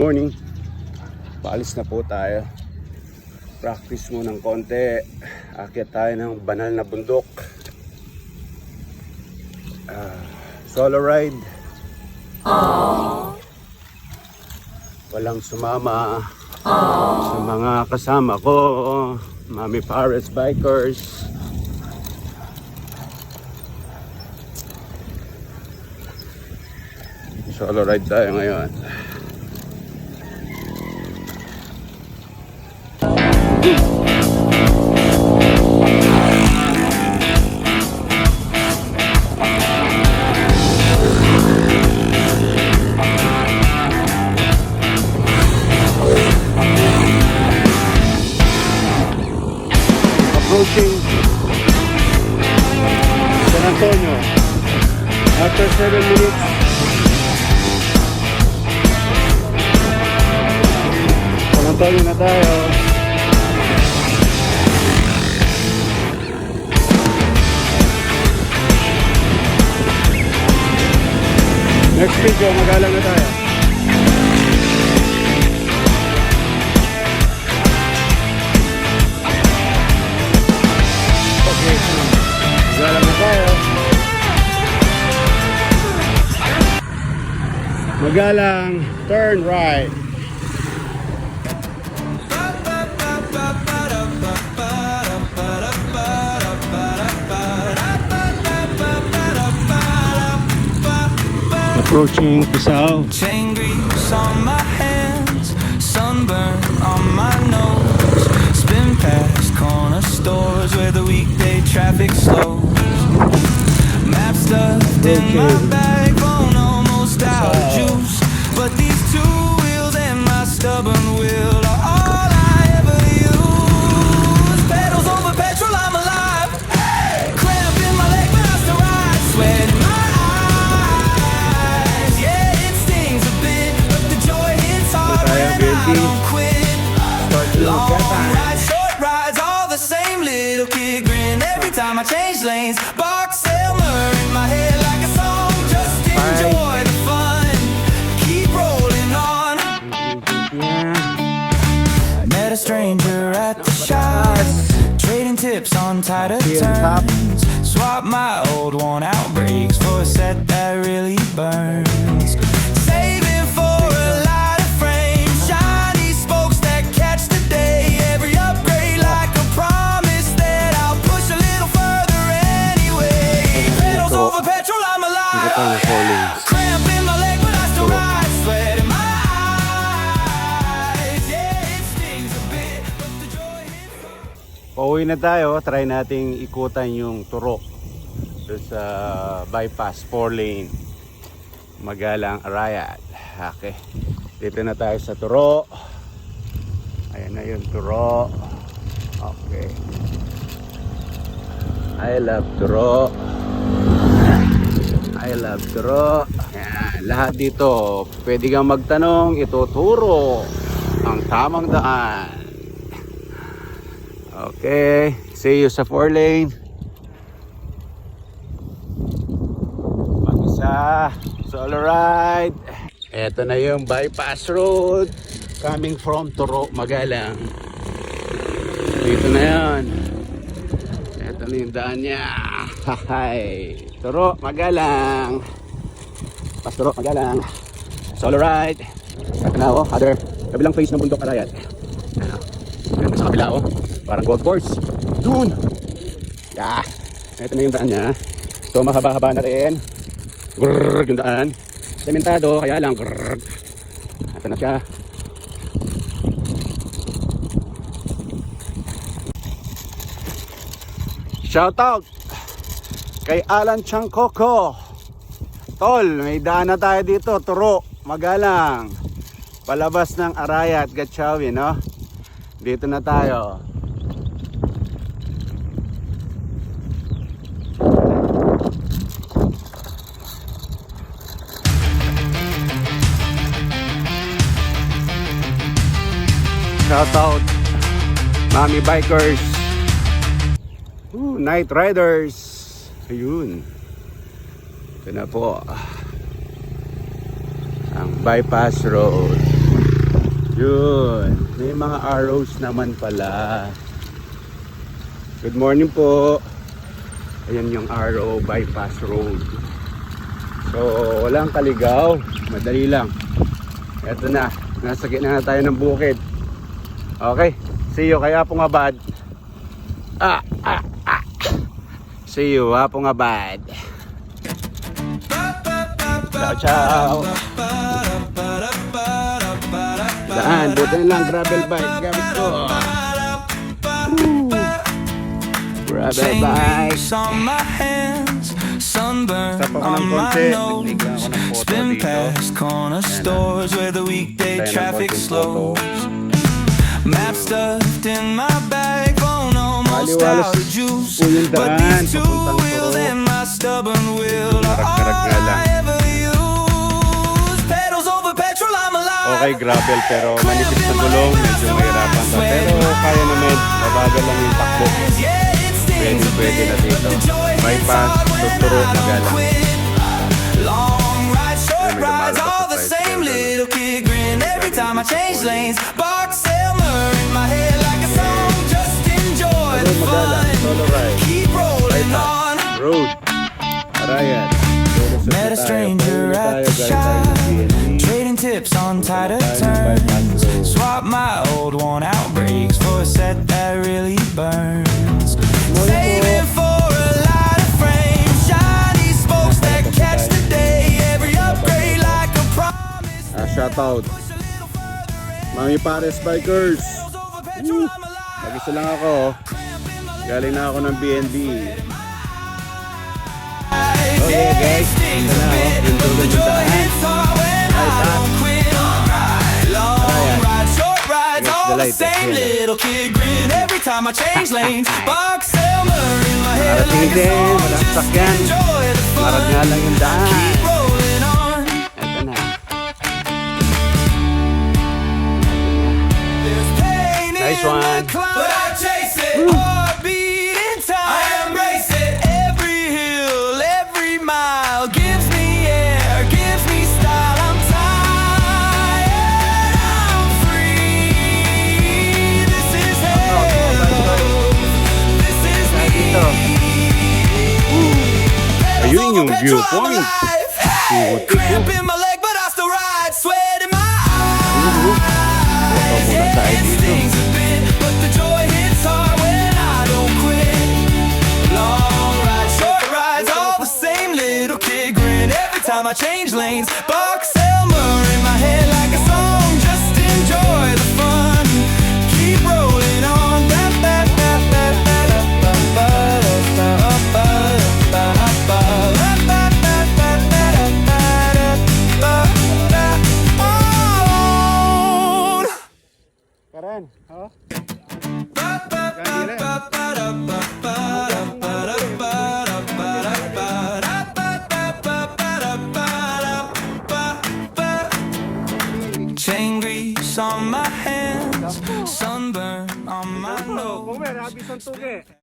Morning. Paalis na po tayo. Practice mo ng konti. Akyat tayo ng banal na bundok. Solo ride. Walang sumama sa mga kasama ko. Mami Paris Bikers. Solo ride tayo ngayon. Approaching San Antonio after 7 minutes. San Antonio na tayo. Next video, magalang na tayo. Okay, magalang na tayo. Magalang, turn right. Approaching Pisao. Chain grease on my hands, sunburn on my nose. Spin past corner stores where the weekday traffic slows. Map stuffed in my bag, phone almost out of juice. But these two wheels and my stubborn will are all I ever use. Pedals over petrol, I'm alive. Cramp in my leg, but I still ride. Sweat in my eyes. Yeah, it stings a bit, but the joy hits hard when I don't quit. Long rides, short rides, all the same little kid grin every time I change lanes. Box Elmer in my head like a song. Just enjoy the fun. Keep rolling on. Met a stranger at the shop, trading tips on tighter turns. Swap my old worn out brakes for a set that really burns. Saving for a lighter frame, shiny spokes that catch the day. Every upgrade like a promise that I'll push a little further anyway. Pedals over petrol, I'm alive. Cramp in my leg, but I still ride. Sweat in my eyes. Yeah, it stings a bit, but the joy hits. Pauwi na tayo. Try nating ikutan yung Turok doon sa bypass 4 lane Magalang Arayat. Okay, dito na tayo sa Turok. Ayan na yung Turok. Okay, I love Turok. I love Turok. Ayan, lahat dito pwede kang magtanong, ituturo ang tamang daan. Okay, see you sa 4 lane. Mag-isa, solo ride. Ito na yung bypass road coming from Turok, Magalang. Dito na yan. Ito na yung daan niya. Hi, Turok, Magalang. Pas Turok, Magalang. Solo ride. Ito na ako, other kabilang face ng bundok Arayat. Ano, ganda sa kabila ako. Parang golf course. Doon. Yeah. Ito na yung daan niya. So mahaba-haba na rin. Grrrr, yung daan. Sementado, kaya lang. Grrrr. Ito na siya. Shout out kay Alan Changcoco. Tol, may daan na tayo dito. Turok, Magalang. Palabas ng Arayat, Gatchawin, no? Dito na tayo. Shout out Mami Bikers. Night Riders. Ayun. Ito na po ang bypass road. Yun. May mga arrows naman pala. Good morning po. Ayan yung Arrow Bypass Road. So, walang kaligaw. Madali lang. Eto na. Nasa gitna na tayo ng bukid. Okay. See you kay Apong Abad. See you, Apong Abad. Ciao, ciao. Daan, buti lang gravel bike. Gamit ko. Gravel bike. Chains on my hands, sunburn Tapa ko ng on my konti. nose. Bigyan ako ng photo Spin dito. past corner stores where the weekday Tayo ng traffic konting slows. photo. Map stuffed in my bag, phone almost Maliwalas out of juice. po yung But daan, these two papuntang wheels Turo. and my stubborn will are Marag-marag all nga lang. I ever use. Pedals over petrol, I'm alive. Okay, gravel pero manipis na gulong. Medyo mahirapan ka. Pero kaya naman. Mabagal lang yung takbo. Pwede na dito. Bypass, Turo, Magalang. Long rides, short Ay, may rides, lumalabas all na the tayo same dyan. little kid grin every time I change lanes. Box Elmer in my head like a song. Just enjoy the Turo, Magalang. fun. Solo ride. Keep rolling Bypass. on. Road. Arayan. Met a stranger at the shop, trading tips on tighter turns. Swap my old worn out brakes for a set that really burns. Saving for a lighter frame, shiny spokes that catch the day. Every upgrade like a promise. Shout out. Mami Pares Bikers. Woo! Mag-isa lang ako. Galing na ako ng BNB. Okay guys, ito na ako. Yung tulog yung daan. Same little kid grin every time I change lanes. Box Elmer in my head Marating like a din, song. walang Just sakyan. enjoy the fun. Marag nga lang yung daan. Keep rolling on. Ito na. There's pain Nice in one. the climb, but I chase it. Heartbeat in time. I embrace it. Every hill, every mile gives me air, gives me style. I'm tired, I'm free. This is hell. This is me. Dito. Ayun yung Petrol, viewpoint. I'm alive. Hey, cramp in my leg, but I still ride. Sweat in my Photo muna tayo dito. things a bit, but the joy hits hard when I don't quit. Long rides, short rides, all the same little kid grin every time I change lanes. Box Elmer in my head like a song. Just enjoy the fun. Keep rolling on. On. Karan, oh. Chain grease on my hands, sunburn on my nose. Kung may rabis ang tugi.